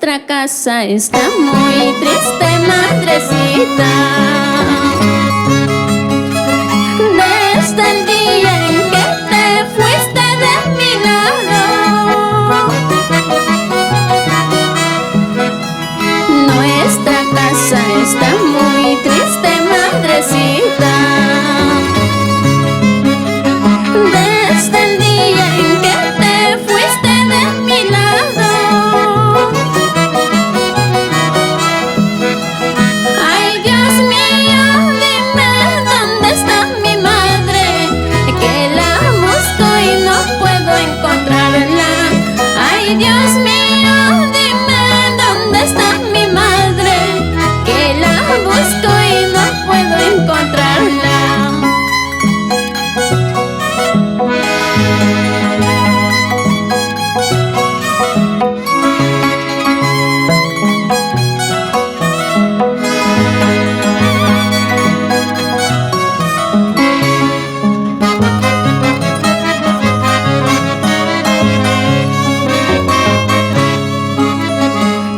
Nuestra casa está muy triste, madrecita. Desde el día en que te fuiste de mi lado, nuestra casa está muy triste, madrecita. Desde el día en que te fuiste de mi lado. Ay, Dios mío, dime dónde está mi madre, que la busco y no puedo encontrarla. Ay, Dios mío, dime dónde está mi madre, que la busco y no puedo encontrarla.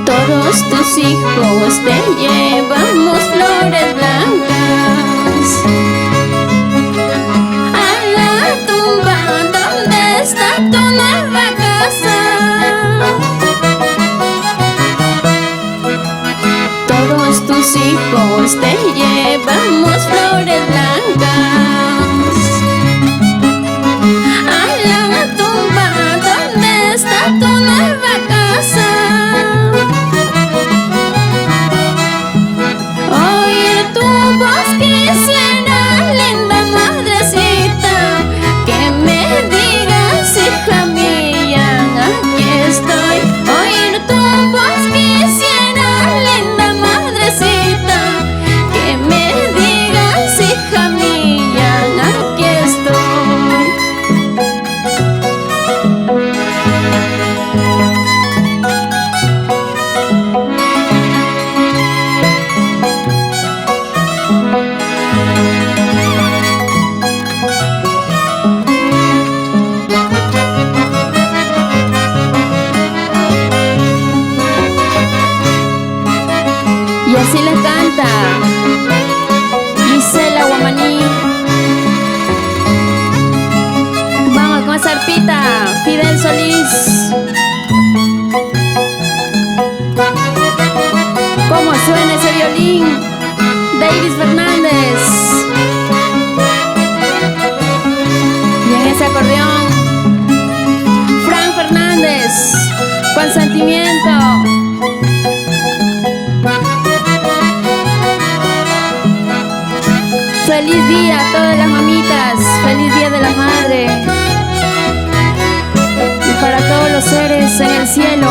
Todos tus hijos te llevamos flores blancas a la tumba donde está tu nueva casa. Todos tus hijos te llevamos flores blancas a la tumba donde está tu nueva casa. Oír tu voz quisiera, linda madrecita, que me digas, hija mía, aquí estoy. Oír tu voz quisiera, linda madrecita, que me digas, hija mía, aquí estoy. Y así le canta Gisela Guamaní. Vamos con esa arpita, Fidel Solís. ¿Cómo suena ese violín? Davis Fernández. Y en ese acordeón, Frank Fernández, con sentimiento. Feliz día a todas las mamitas, feliz día de la madre. Y para todos los seres en el cielo.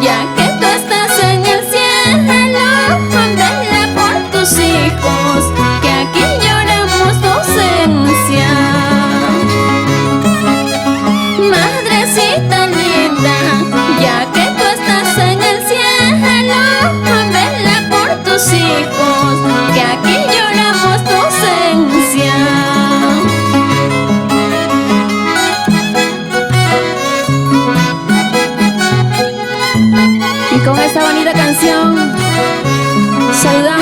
ya que tú estás en el cielo, vela por tus hijos, que aquí lloramos tu ausencia. Madrecita linda, ya que tú estás en el cielo, vela por tus hijos, que aquí lloramos tu ausencia. Y con esta bonita canción saludamos